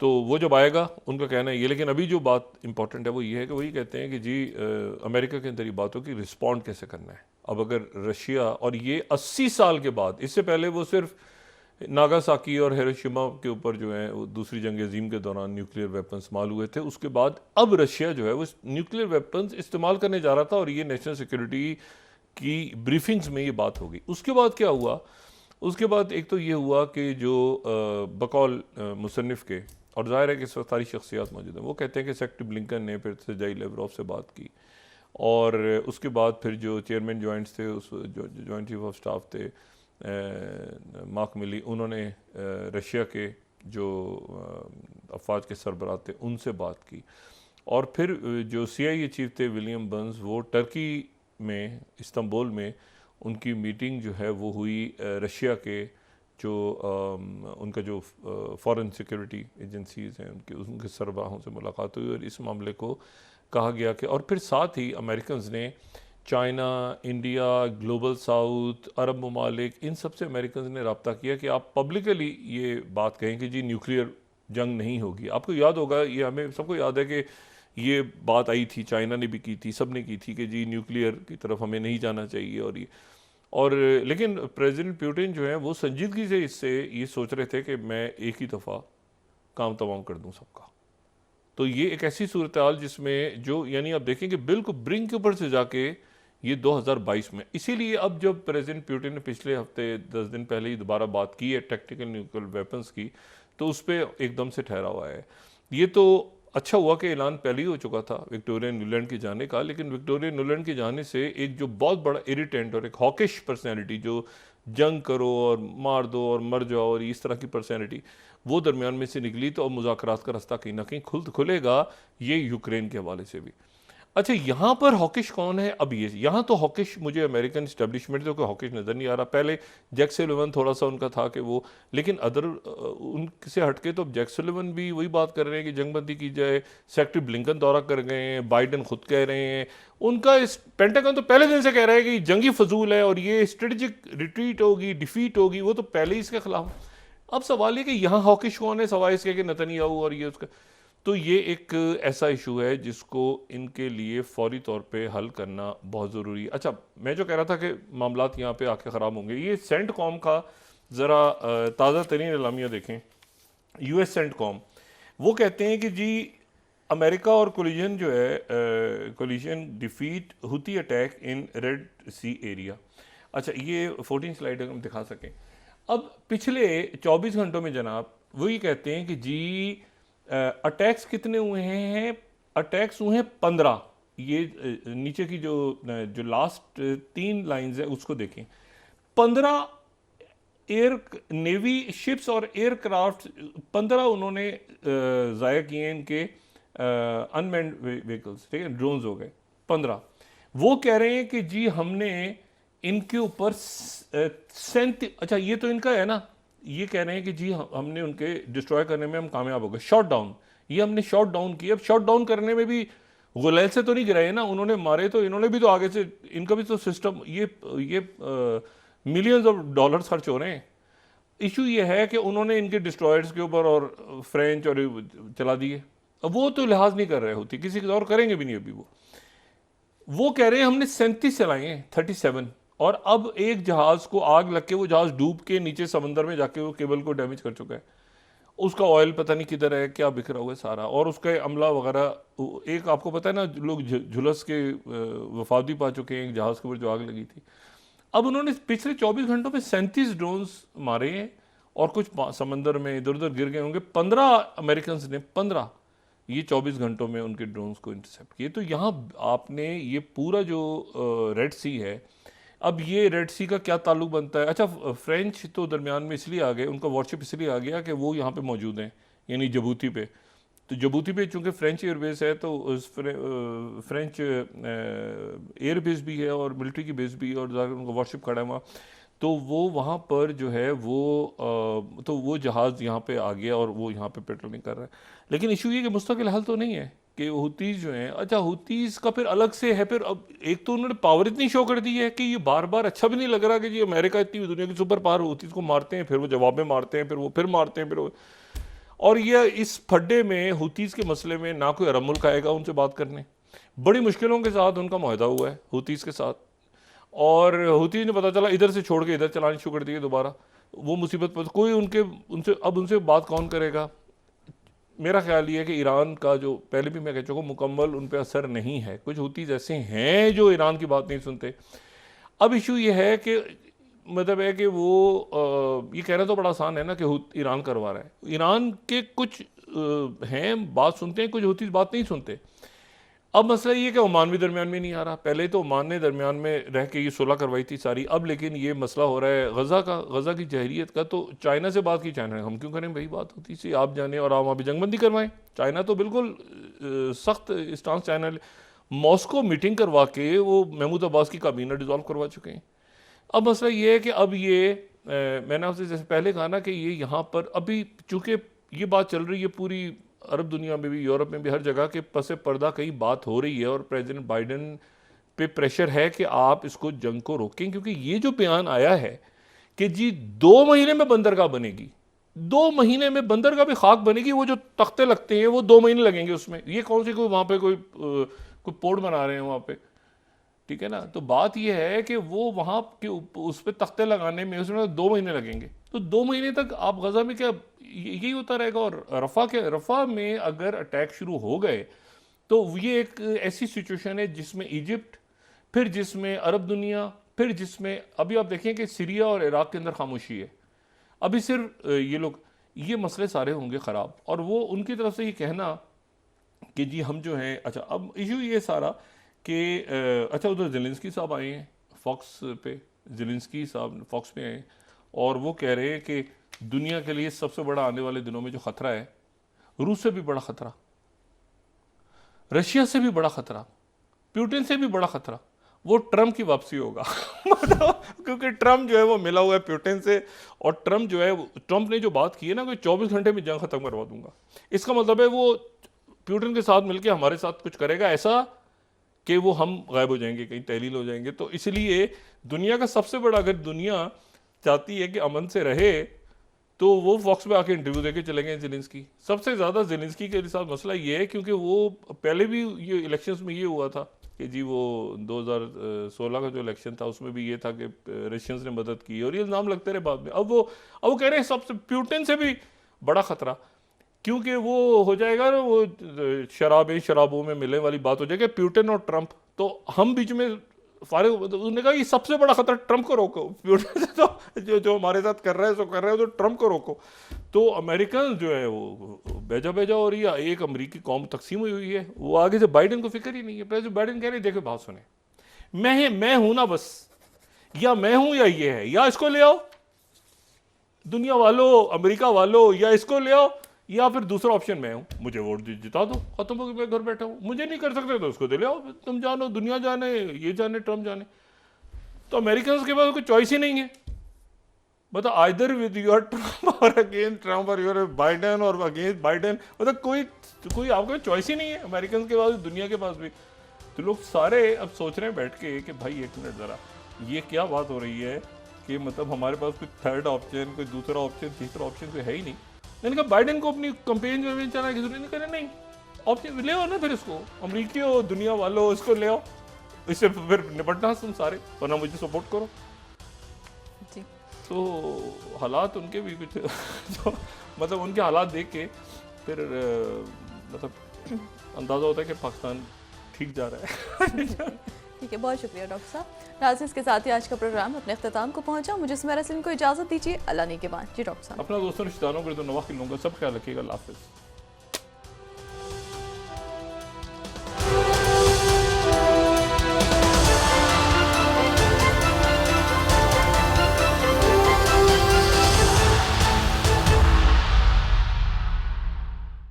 तो वो जब आएगा उनका कहना है ये। लेकिन अभी जो बात इंपॉर्टेंट है वो ये है कि वही कहते हैं कि जी अमेरिका के अंदर ये बात हो कि रिस्पॉन्ड कैसे करना है। अब अगर रशिया, और ये 80 साल के बाद, इससे पहले वो सिर्फ नागासाकी और हिरोशिमा के ऊपर जो है वो दूसरी जंग अजीम के दौरान न्यूक्लियर वेपन्स इस्तेमाल हुए थे, उसके बाद अब रशिया जो है वो न्यूक्लियर वेपन्स इस्तेमाल करने जा रहा था, और ये नेशनल सिक्योरिटी की ब्रीफिंग्स में ये बात होगी। उसके बाद क्या हुआ? उसके बाद एक तो ये हुआ कि जो बकौल मुसन्निफ के, और ज़ाहिर है कि इस वक्त सारी शख्सियात मौजूद हैं, वो कहते हैं कि सेक्रेटरी ब्लिंकन ने फिर सर्जेई लेवरोव से बात की, और उसके बाद फिर जो चेयरमैन जॉइंट्स थे, उस जो जॉइंट चीफ ऑफ स्टाफ थे मार्क मिली, उन्होंने रशिया के जो अफवाज के सरबराह थे उनसे बात की, और फिर जो CIA चीफ थे विलियम बर्न्स, वो टर्की में इस्तांबुल में उनकी मीटिंग जो है वो हुई रशिया के जो उनका जो फॉरेन सिक्योरिटी एजेंसीज़ हैं उनके सरबराहों से मुलाकात हुई, और इस मामले को कहा गया कि, और फिर साथ ही अमेरिकन्स ने चाइना, इंडिया, ग्लोबल साउथ, अरब ममालिक, इन सब से अमेरिकन्स ने रब्ता किया कि आप पब्लिकली ये बात कहें कि जी न्यूक्लियर जंग नहीं होगी। आपको याद होगा, ये हमें सबको याद है कि ये बात आई थी, चाइना ने भी की थी, सब ने की थी कि जी न्यूक्लियर की तरफ हमें नहीं जाना चाहिए, और लेकिन प्रेसिडेंट पुतिन जो है वो संजीदगी से इससे ये सोच रहे थे कि मैं एक ही दफ़ा काम तमाम कर दूं सबका। तो ये एक ऐसी सूरत हाल जिसमें जो, यानी आप देखें कि बिल्कुल ब्रिंक के ऊपर से जाके ये 2022 में, इसीलिए अब जब प्रेसिडेंट पुतिन ने पिछले हफ्ते 10 दिन पहले ही दोबारा बात की है टेक्निकल न्यूक्लियर वेपन्स की, तो उस पर एकदम से ठहरा हुआ है। ये तो अच्छा हुआ कि ऐलान पहले ही हो चुका था विक्टोरिया न्यूलैंड के जाने का, लेकिन विक्टोरिया न्यूलैंड के जाने से एक जो बहुत बड़ा इरिटेंट और एक हॉकिश पर्सनैलिटी, जो जंग करो और मार दो और मर जाओ और इस तरह की पर्सनैलिटी, वो दरमियान में से निकली, तो अब मुज़ाकरात का रास्ता कहीं ना कहीं खुलेगा, ये यूक्रेन के हवाले से भी। अच्छा, यहाँ पर हॉकिश कौन है? अब ये यहाँ तो हॉकिश मुझे अमेरिकन इस्टेब्लिशमेंट तो कोई हॉकिश नज़र नहीं आ रहा। पहले जैक सुलिवन थोड़ा सा उनका था कि वो, लेकिन अदर उनसे हटके तो जैक सुलिवन भी वही बात कर रहे हैं कि जंगबंदी की जाए, सेक्रेटरी ब्लिंकन दौरा कर गए हैं, बाइडन खुद कह रहे हैं, उनका इस पेंटागन तो पहले दिन से कह रहा है कि जंगी फजूल है और ये स्ट्रेटजिक रिट्रीट होगी, डिफीट होगी, वो तो पहले ही इसके खिलाफ। अब सवाल ये कि यहाँ हॉकिश कौन है, सवाल इसके कि नेतन्याहू और ये उसका। तो ये एक ऐसा इशू है जिसको इनके लिए फौरी तौर पे हल करना बहुत ज़रूरी है। अच्छा, मैं जो कह रहा था कि मामलात यहाँ पे आके ख़राब होंगे, ये सेंटकॉम का ज़रा ताज़ा तरीन एलामिया देखें। US सेंटकॉम वो कहते हैं कि जी अमेरिका और कोलिजन जो है, coalition defeat Houthi attack in Red Sea area. अच्छा, ये 14 स्लाइड हम दिखा सकें। अब पिछले 24 घंटों में जनाब वही कहते हैं कि जी अटैक्स कितने हुए हैं? अटैक्स हुए हैं 15। ये नीचे की जो लास्ट 3 लाइंस है उसको देखें। 15 एयर नेवी शिप्स और एयरक्राफ्ट 15 उन्होंने ज़ाया किए इनके अनमैन्ड व्हीकल्स, ठीक है, ड्रोन्स हो गए 15। वो कह रहे हैं कि जी हमने इनके ऊपर अच्छा ये तो इनका है ना, ये कह रहे हैं कि जी हमने उनके डिस्ट्रॉय करने में हम कामयाब हो गए, शॉट डाउन, ये हमने शॉट डाउन किया। अब शॉट डाउन करने में भी गुलैल से तो नहीं गिराए ना, उन्होंने मारे तो इन्होंने भी तो आगे से, इनका भी तो सिस्टम, ये मिलियंस ऑफ डॉलर्स खर्च हो रहे हैं। इशू ये है कि उन्होंने इनके डिस्ट्रॉयर्स के ऊपर और फ्रेंच और चला दिए। अब वो तो लिहाज नहीं कर रहे होती, किसी और करेंगे भी नहीं। अभी वो कह रहे हैं हमने 37 चलाए हैं, 37, और अब एक जहाज को आग लग के वो जहाज डूब के नीचे समंदर में जाके वो केबल को डैमेज कर चुका है। उसका ऑयल पता नहीं किधर है, क्या बिखरा हुआ है सारा, और उसका अमला वगैरह। एक आपको पता है ना, लोग झुलस के वफात भी पा चुके हैं एक जहाज के ऊपर जो आग लगी थी। अब उन्होंने पिछले 24 घंटों में 37 ड्रोन्स मारे हैं, और कुछ समंदर में इधर उधर गिर गए होंगे। 15 अमेरिकन ने 15 ये 24 घंटों में उनके ड्रोन्स को इंटरसेप्ट किए। तो यहाँ आपने ये पूरा जो रेड सी है, अब ये रेड सी का क्या ताल्लुक बनता है? अच्छा, फ्रेंच तो दरमियान में इसलिए आ गए, उनका वॉरशिप इसलिए आ गया कि वो यहाँ पे मौजूद हैं, यानी जबूती पे। तो जबूती पे चूंकि फ्रेंच एयरबेस है, तो उस फ्रेंच एयरबेस भी है और मिलिट्री की बेस भी है, और उनका वॉरशिप खड़ा है वहाँ। तो वो वहाँ पर जो है तो वो जहाज़ यहाँ पे आ गया और वो यहाँ पे पेट्रोलिंग कर रहा है। लेकिन इशू ये कि मुस्तकिल हल तो नहीं है कि हुतीज़ जो हैं, अच्छा हुतीज़ का फिर अलग से है। फिर अब एक तो उन्होंने पावर इतनी शो कर दी है कि ये बार बार अच्छा भी नहीं लग रहा कि जी अमेरिका इतनी दुनिया की सुपर पावर, हुतीज़ को मारते हैं, फिर वो जवाब में मारते हैं, फिर वो फिर मारते हैं, फिर वो। और ये इस फड्डे में हुतीज़ के मसले में ना कोई अरब मुल्क आएगा उनसे बात करने, बड़ी मुश्किलों के साथ उनका मुआहदा हुआ है हुतीज़ के साथ। और हुतीज़ ने पता चला इधर से छोड़ के इधर चलानी शुरू कर दी दोबारा, वो मुसीबत पर कोई उनसे बात कौन करेगा? मेरा ख्याल ये है कि ईरान का, जो पहले भी मैं कह चुका हूँ, मुकम्मल उन पर असर नहीं है। कुछ हुतीज़ ऐसे हैं जो ईरान की बात नहीं सुनते। अब इशू ये है कि मतलब है कि वो ये कहना तो बड़ा आसान है ना कि ईरान करवा रहा है। ईरान के कुछ हैं बात सुनते हैं, कुछ हुतीज़ बात नहीं सुनते। अब मसला ये कि ओमान भी दरमियान में नहीं आ रहा। पहले तो ओमान ने दरमियान में रह के ये सुलह करवाई थी सारी। अब लेकिन ये मसला हो रहा है गज़ा की जहरीत का। तो चाइना से बात की, चाइना ने हम क्यों करें भाई बात, होती सी आप जाने, और आप वहाँ पर जंगबंदी करवाएं। चाइना तो बिल्कुल सख्त स्टांस चाइना, मॉस्को मीटिंग करवा के वो महमूद अब्बास की काबीना डिज़ोल्व करवा चुके हैं। अब मसला ये है कि अब ये मैंने आपसे जैसे पहले कहा ना कि ये यहाँ पर अभी चूँकि ये बात चल रही है पूरी अरब दुनिया में भी, यूरोप में भी, हर जगह के पसे पर्दा कहीं बात हो रही है, और प्रेसिडेंट बाइडन पे प्रेशर है कि आप इसको जंग को रोकें। क्योंकि ये जो बयान आया है कि जी 2 महीने में बंदरगाह बनेगी, 2 महीने में बंदरगाह भी खाक बनेगी, वो जो तख्ते लगते हैं वो 2 महीने लगेंगे उसमें। ये कौन सी कोई वहाँ पे कोई पोर्ट बना रहे हैं वहाँ पे, ठीक है ना? तो बात यह है कि वो वहाँ के उस पर तख्ते लगाने में उसमें 2 महीने लगेंगे। तो 2 महीने तक आप गजा में क्या यही होता रहेगा? और रफ़ा में अगर अटैक शुरू हो गए तो ये एक ऐसी सिचुएशन है जिसमें इजिप्ट, फिर जिसमें अरब दुनिया, फिर जिसमें अभी आप देखें कि सीरिया और इराक के अंदर खामोशी है। अभी सिर्फ ये मसले सारे होंगे ख़राब, और वो उनकी तरफ से ये कहना कि जी हम जो हैं। अच्छा, अब इशू ये सारा कि अच्छा उधर ज़ेलेंस्की साहब आए हैं फॉक्स पे, ज़ेलेंस्की साहब फॉक्स पे आए, और वो कह रहे हैं कि दुनिया के लिए सबसे बड़ा आने वाले दिनों में जो ख़तरा है, रूस से भी बड़ा ख़तरा, रशिया से भी बड़ा ख़तरा, पुतिन से भी बड़ा ख़तरा, वो ट्रम्प की वापसी होगा। मतलब क्योंकि ट्रम्प जो है वो मिला हुआ है पुतिन से, और ट्रम्प जो है, ट्रम्प ने जो बात की है ना कि 24 घंटे में जंग ख़त्म करवा दूंगा, इसका मतलब है वो पुतिन के साथ मिलकर हमारे साथ कुछ करेगा ऐसा कि वो हम गायब हो जाएंगे, कहीं तहलील हो जाएंगे। तो इसलिए दुनिया का सबसे बड़ा, अगर दुनिया चाहती है कि अमन से रहे, तो वो फॉक्स में आके इंटरव्यू देके चले गए ज़ेलेंस्की। सबसे ज़्यादा ज़ेलेंस्की के साथ मसला ये है क्योंकि वो पहले भी ये इलेक्शंस में ये हुआ था कि जी वो 2016 का जो इलेक्शन था उसमें भी ये था कि रशियंस ने मदद की, और ये इल्ज़ाम लगते रहे बाद में। अब वो कह रहे हैं सबसे पुतिन से भी बड़ा ख़तरा, क्योंकि वो हो जाएगा ना, वो शराबों में मिलने वाली बात हो जाएगी पुतिन और ट्रम्प, तो हम बीच में फारिग। उन्होंने कहा ये सबसे बड़ा खतरा ट्रम्प को रोको, पुतिन से तो जो हमारे साथ कर रहा है सो कर रहा है, तो ट्रम्प को रोको। तो अमेरिकन जो है वो बेजा हो रही है, एक अमरीकी कौम तकसीम हुई है, वो आगे से बाइडन को फिक्र ही नहीं है। प्रेसिडेंट बाइडन कह रहे देखो बात सुने, मैं हूं ना बस, या मैं हूं या ये है, या इसको ले आओ दुनिया वालों, अमेरिका वालों, या इसको ले आओ, या फिर दूसरा ऑप्शन मैं हूं, मुझे वोट जिता दो, खत्म हो गया, मैं घर बैठा हूं, मुझे नहीं कर सकते तो उसको दे ले आओ, तुम जानो, दुनिया जाने, ये जाने, ट्रम्प जाने। तो अमेरिकन के पास कोई चॉइस ही नहीं है। मतलब आइदर विद योर ट्रम्प और अगेंस्ट ट्रम्प और योर बाइडेन और अगेंस्ट बाइडेन, मतलब कोई आपका चॉइस ही नहीं है अमेरिकन के पास, दुनिया के पास भी। तो लोग सारे अब सोच रहे हैं बैठ के कि भाई एक मिनट ज़रा, ये क्या बात हो रही है कि मतलब हमारे पास कोई थर्ड ऑप्शन, कोई दूसरा ऑप्शन, तीसरा ऑप्शन कोई है ही नहीं। मैंने कहा बाइडेन को अपनी कंपेन में चलाने की जरूरत नहीं, करे नहीं ऑप्शन ले आओ ना, फिर इसको अमरीकी हो, दुनिया वालों, इसको ले आओ, इससे फिर निपटना तुम सारे, वरना मुझे सपोर्ट करो।
जी।
तो हालात उनके भी कुछ जो मतलब उनके हालात देख के फिर मतलब अंदाज़ा होता है कि पाकिस्तान ठीक जा रहा है।
ठीक है, बहुत शुक्रिया डॉक्टर साहब। नाज़रीन, इसके साथ ही आज का प्रोग्राम अपने अख्ताम को पहुंचा। मुझे सुमेरा सलीम को इजाज़त दीजिए, अल्लाह ने के बाद। जी डॉक्टर साहब।
अपना दोस्तों रिश्तेदारों को तो नवाखिल लूँगा, सब ख्याल रखिएगा, अल्लाह हाफ़िज़।